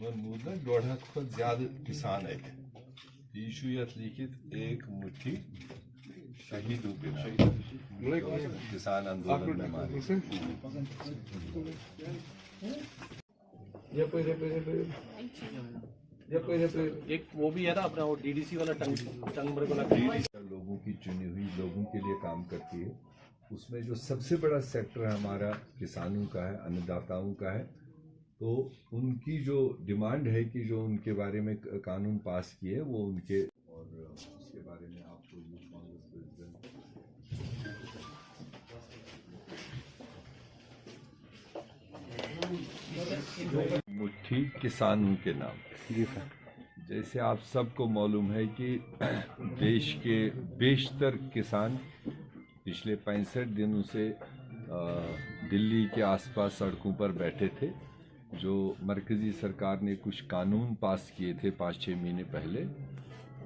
मोदन 1.5 खोत ज्यादा किसान है। यह लिखित एक मुट्ठी शहीदों के नाम किसान आंदोलन में मारे। एक वो भी है ना अपना वो डीडीसी वाला टंग वाला लोगों की चुनी हुई लोगों के लिए काम करती है। उसमें जो सबसे बड़ा सेक्टर हमारा किसानों का है, अन्नदाताओं का है। तो उनकी जो डिमांड है कि जो उनके बारे में कानून पास किए वो उनके, और उसके बारे में आपको यूथ कांग्रेस प्रेसिडेंट मुट्ठी किसानों के नाम। जी सर। जैसे आप सबको मालूम है कि देश के बेशतर किसान पिछले 65 दिनों से दिल्ली के आसपास सड़कों पर बैठे थे। जो मरकज़ी सरकार ने कुछ कानून पास किए थे 5-6 महीने पहले,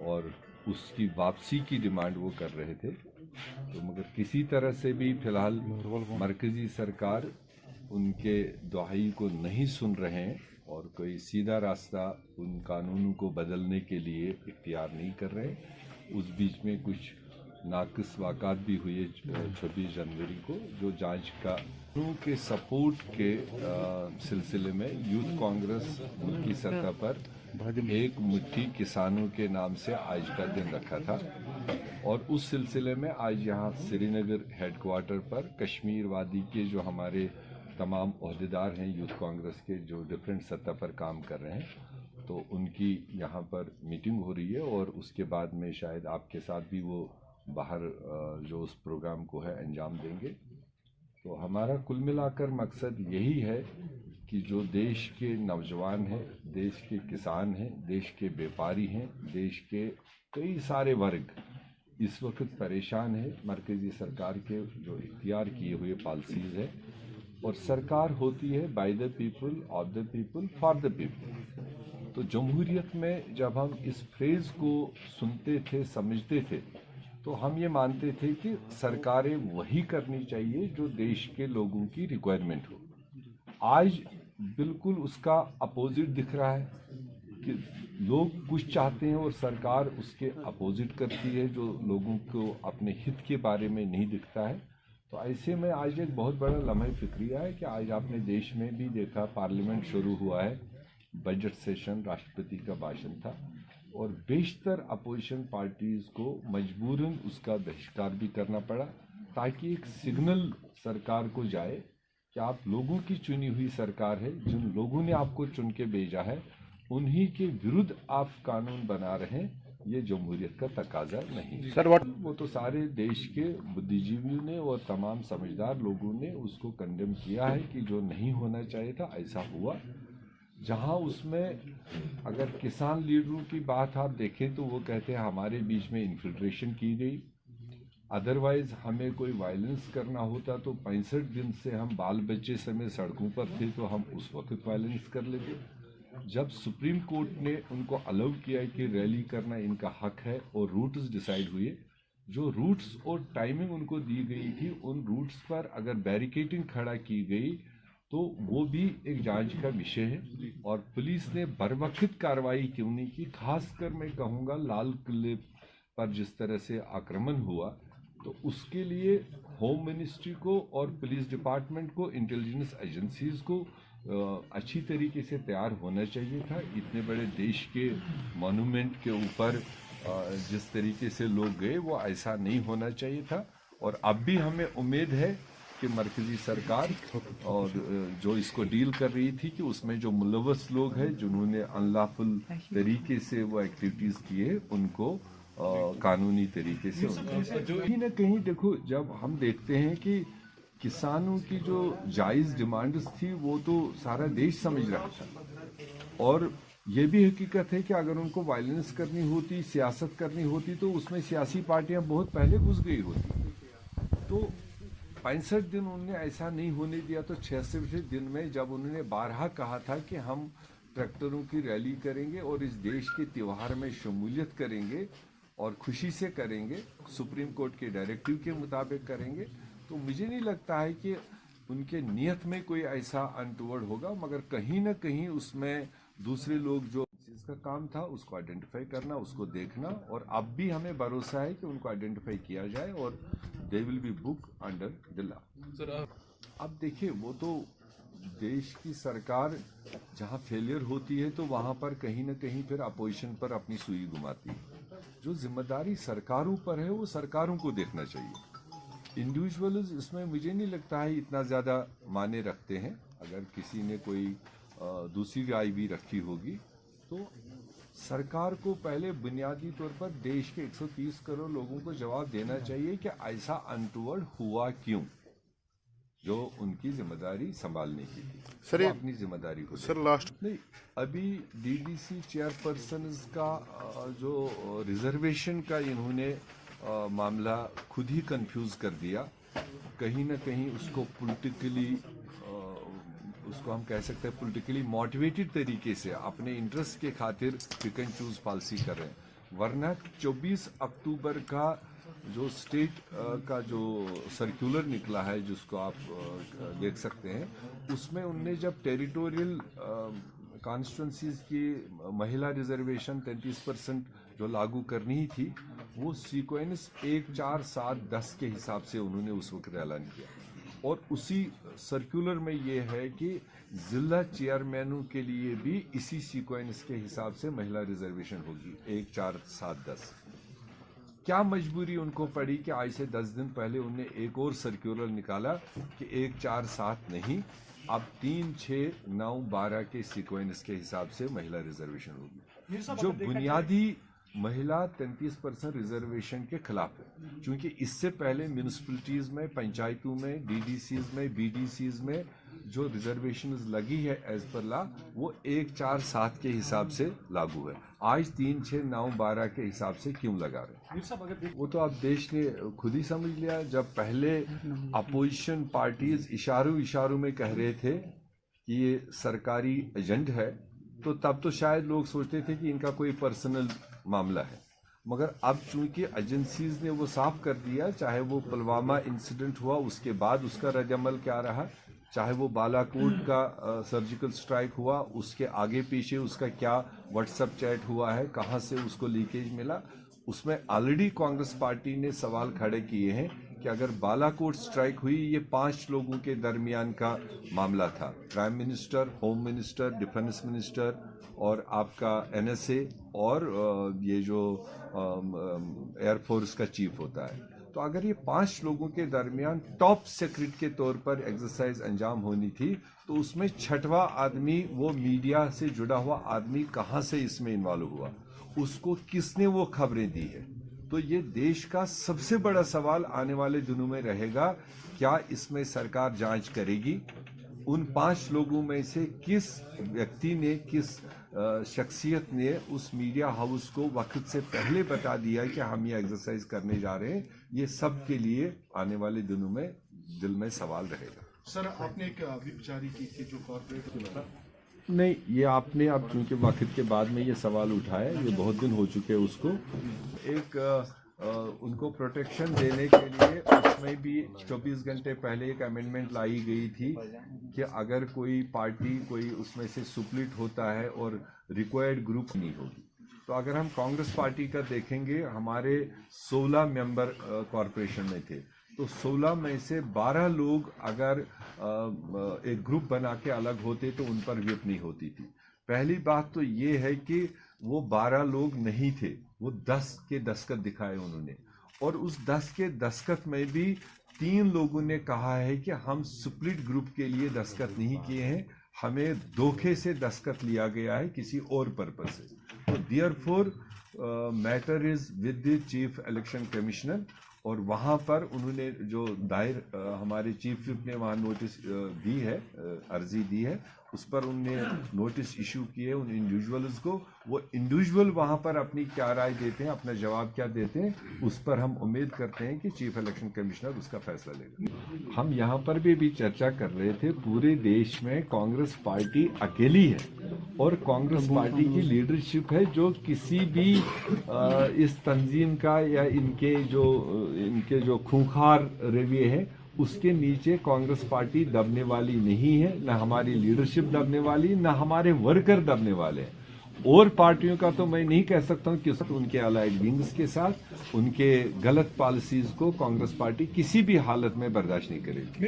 और उसकी वापसी की डिमांड वो कर रहे थे। तो मगर किसी तरह से भी फिलहाल मरकज़ी सरकार उनके दुहाई को नहीं सुन रहे हैं और कोई सीधा रास्ता उन कानूनों को बदलने के लिए इख्तियार नहीं कर रहे। उस बीच में कुछ नाक़िस वाक़ात भी हुए 26 जनवरी को, जो जांच का के सपोर्ट के सिलसिले में यूथ कांग्रेस मुल्की सतह पर एक मुट्ठी किसानों के नाम से आज का दिन रखा था। और उस सिलसिले में आज यहाँ श्रीनगर हेडक्वार्टर पर कश्मीर वादी के जो हमारे तमाम ओहदेदार हैं यूथ कांग्रेस के, जो डिफरेंट सतह पर काम कर रहे हैं, तो उनकी यहाँ पर मीटिंग हो रही है। और उसके बाद में शायद आपके साथ भी वो बाहर जो उस प्रोग्राम को है अंजाम देंगे। तो हमारा कुल मिलाकर मकसद यही है कि जो देश के नौजवान हैं, देश के किसान हैं, देश के व्यापारी हैं, देश के कई सारे वर्ग इस वक्त परेशान है मरकज़ी सरकार के जो इख्तियार किए हुए पॉलिसीज़ है। और सरकार होती है by the people, of the people, for the people. तो जमहूरियत में जब हम इस फ्रेज़ को सुनते थे, समझते थे, तो हम ये मानते थे कि सरकारें वही करनी चाहिए जो देश के लोगों की रिक्वायरमेंट हो। आज बिल्कुल उसका अपोजिट दिख रहा है कि लोग कुछ चाहते हैं और सरकार उसके अपोजिट करती है, जो लोगों को अपने हित के बारे में नहीं दिखता है। तो ऐसे में आज एक बहुत बड़ा लम्हे फिक्रिया है कि आज आपने देश में भी देखा, पार्लियामेंट शुरू हुआ है, बजट सेशन, राष्ट्रपति का भाषण था, और बेशतर अपोजिशन पार्टीज़ को मजबूरन उसका बहिष्कार भी करना पड़ा, ताकि एक सिग्नल सरकार को जाए कि आप लोगों की चुनी हुई सरकार है, जिन लोगों ने आपको चुन के भेजा है उन्हीं के विरुद्ध आप कानून बना रहे हैं। ये जमहूरियत का तकाजा नहीं सर। वो तो सारे देश के बुद्धिजीवियों ने और तमाम समझदार लोगों ने उसको कंडेम किया है कि जो नहीं होना चाहिए था ऐसा हुआ। जहां उसमें अगर किसान लीडरों की बात आप देखें तो वो कहते हैं हमारे बीच में इन्फिल्ट्रेशन की गई, अदरवाइज हमें कोई वायलेंस करना होता तो 65 दिन से हम बाल बच्चे समेत सड़कों पर थे तो हम उस वक्त वायलेंस कर लेते। जब सुप्रीम कोर्ट ने उनको अलाउ किया कि रैली करना इनका हक है और रूट्स डिसाइड हुए, जो रूट्स और टाइमिंग उनको दी गई थी, उन रूट्स पर अगर बैरिकेडिंग खड़ा की गई तो वो भी एक जांच का विषय है। और पुलिस ने बरवक्त कार्रवाई क्यों नहीं की, खासकर मैं कहूँगा लाल किले पर जिस तरह से आक्रमण हुआ, तो उसके लिए होम मिनिस्ट्री को और पुलिस डिपार्टमेंट को, इंटेलिजेंस एजेंसीज को अच्छी तरीके से तैयार होना चाहिए था। इतने बड़े देश के मॉन्यूमेंट के ऊपर जिस तरीके से लोग गए वो ऐसा नहीं होना चाहिए था। और अब भी हमें उम्मीद है कि मरकज़ी सरकार और जो इसको डील कर रही थी कि उसमें जो मुलव्वस लोग हैं जिन्होंने अनलॉफुल तरीके से वो एक्टिविटीज़ किए, उनको कानूनी तरीके से जो कहीं ना कहीं देखो, जब हम देखते हैं कि किसानों की जो जायज़ डिमांड्स थी वो तो सारा देश समझ रहा था, और ये भी हकीकत है कि अगर उनको वायलेंस करनी होती, सियासत करनी होती, तो उसमें सियासी पार्टियां बहुत पहले घुस गई होती। तो 65 दिन उन्होंने ऐसा नहीं होने दिया। तो 66वें दिन में जब उन्होंने बारहा कहा था कि हम ट्रैक्टरों की रैली करेंगे और इस देश के त्यौहार में शमूलियत करेंगे और खुशी से करेंगे, सुप्रीम कोर्ट के डायरेक्टिव के मुताबिक करेंगे, तो मुझे नहीं लगता है कि उनके नियत में कोई ऐसा अनटूवर्ड होगा, मगर कहीं ना कहीं उसमें दूसरे लोग जो जिसका काम था उसको आइडेंटिफाई करना, उसको देखना, और अब भी हमें भरोसा है कि उनको आइडेंटिफाई किया जाए और they will be book under the law. Sir अब देखिए, वो तो देश की सरकार जहां फेलियर होती है तो वहां पर कहीं ना कहीं फिर अपोजिशन पर अपनी सुई घुमाती है। जो जिम्मेदारी सरकारों पर है वो सरकारों को देखना चाहिए। इंडिविजुअल्स इसमें मुझे नहीं लगता है इतना ज़्यादा मायने रखते हैं। अगर किसी ने कोई दूसरी राय भी रखी होगी तो सरकार को पहले बुनियादी तौर पर देश के 130 करोड़ लोगों को जवाब देना चाहिए कि ऐसा अनटूवर्ड हुआ क्यों, जो उनकी जिम्मेदारी संभालने की थी। सर ये अपनी जिम्मेदारी को सर लास्ट नहीं, अभी डीडीसी चेयरपर्सन का जो रिजर्वेशन का इन्होंने मामला खुद ही कंफ्यूज कर दिया। कहीं ना कहीं उसको पॉलिटिकली उसको हम कह सकते हैं पॉलिटिकली मोटिवेटेड तरीके से अपने इंटरेस्ट के खातिर पिक एंड चूज पॉलिसी कर रहे हैं। वरना 24 अक्टूबर का जो स्टेट का जो सर्कुलर निकला है, जिसको आप देख सकते हैं, उसमें उनने जब टेरिटोरियल कॉन्स्टिट्यूंसीज की महिला रिजर्वेशन 33% जो लागू करनी ही थी, वो सीक्वेंस 1, 4, 7, 10 के हिसाब से उन्होंने उस वक्त ऐलान किया। और उसी सर्कुलर में ये है कि जिला चेयरमैनों के लिए भी इसी सीक्वेंस के हिसाब से महिला रिजर्वेशन होगी 1, 4, 7, 10। क्या मजबूरी उनको पड़ी कि आज से 10 दिन पहले उन्होंने एक और सर्कुलर निकाला कि 1, 4, 7 नहीं, अब 3, 6, 9, 12 के सीक्वेंस के हिसाब से महिला रिजर्वेशन होगी, जो बुनियादी महिला 33% रिजर्वेशन के खिलाफ है। क्योंकि इससे पहले म्यूनिसिपैलिटीज में, पंचायतों में, डीडीसीज में, बीडीसीज में जो रिजर्वेशन लगी है एज पर लॉ, वो 1, 4, 7 के हिसाब से लागू है। आज 3, 6, 9, 12 के हिसाब से क्यों लगा रहे? वो तो अब देश ने खुद ही समझ लिया। जब पहले अपोजिशन पार्टीज इशारों में कह रहे थे कि ये सरकारी एजेंट है, तो तब तो शायद लोग सोचते थे कि इनका कोई पर्सनल मामला है। मगर अब चूंकि एजेंसीज ने वो साफ कर दिया, चाहे वो पुलवामा इंसिडेंट हुआ उसके बाद उसका रद्द-ए-अमल क्या रहा, चाहे वो बालाकोट का सर्जिकल स्ट्राइक हुआ उसके आगे पीछे उसका क्या व्हाट्सएप चैट हुआ है, कहाँ से उसको लीकेज मिला, उसमें ऑलरेडी कांग्रेस पार्टी ने सवाल खड़े किए हैं कि अगर बालाकोट स्ट्राइक हुई, ये 5 लोगों के दरमियान का मामला था, prime minister, home minister, defence minister और आपका एनएसए और ये जो एयरफोर्स का चीफ होता है। तो अगर ये 5 लोगों के दरमियान टॉप सीक्रेट के तौर पर एक्सरसाइज अंजाम होनी थी, तो उसमें 6वां आदमी, वो मीडिया से जुड़ा हुआ आदमी कहाँ से इसमें इन्वॉल्व हुआ, उसको किसने वो खबरें दी है? तो ये देश का सबसे बड़ा सवाल आने वाले दिनों में रहेगा, क्या इसमें सरकार जांच करेगी? उन 5 लोगों में से किस व्यक्ति ने, किस शख्सियत ने उस मीडिया हाउस को वक्त से पहले बता दिया कि हम ये एक्सरसाइज करने जा रहे हैं? ये सब के लिए आने वाले दिनों में दिल में सवाल रहेगा। सर आपने एक विचारी की थी जो कॉर्पोरेट नहीं, ये आपने अब चूंकि वक्त के बाद में ये सवाल उठाया, ये बहुत दिन हो चुके हैं उसको। एक उनको प्रोटेक्शन देने के लिए उसमें भी 24 घंटे पहले एक अमेंडमेंट लाई गई थी कि अगर कोई पार्टी कोई उसमें से सुप्लीट होता है और रिक्वायर्ड ग्रुप नहीं होगी, तो अगर हम कांग्रेस पार्टी का देखेंगे, हमारे 16 मेंबर कॉरपोरेशन में थे, तो 16 में से 12 लोग अगर एक ग्रुप बना के अलग होते तो उन पर व्हिप नहीं होती थी। पहली बात तो ये है कि वो 12 लोग नहीं थे, वो 10 के दस्तखत दिखाए उन्होंने, और उस 10 के दस्तखत में भी 3 लोगों ने कहा है कि हम स्प्लिट ग्रुप के लिए दस्तखत नहीं किए हैं, हमें धोखे से दस्तखत लिया गया है किसी और पर्पज से। तो therefore matter is with the chief election commissioner, और वहाँ पर उन्होंने जो दायर हमारे चीफ विप ने वहाँ नोटिस दी है, अर्जी दी है, उस पर उनने नोटिस इशू किए उन इंडिविजुअल्स को। वो इंडिविजुअल वहाँ पर अपनी क्या राय देते हैं, अपना जवाब क्या देते हैं, उस पर हम उम्मीद करते हैं कि चीफ इलेक्शन कमिश्नर उसका फैसला लेगा। हम यहाँ पर भी चर्चा कर रहे थे, पूरे देश में कांग्रेस पार्टी अकेली है और कांग्रेस पार्टी की लीडरशिप है जो किसी भी इस तंजीम का या इनके जो खूंखार रवैये हैं उसके नीचे कांग्रेस पार्टी दबने वाली नहीं है, न हमारी लीडरशिप दबने वाली, न हमारे वर्कर दबने वाले हैं। और पार्टियों का तो मैं नहीं कह सकता हूं कि उनके अलाइड विंग्स के साथ उनके गलत पॉलिसीज को कांग्रेस पार्टी किसी भी हालत में बर्दाश्त नहीं करेगी।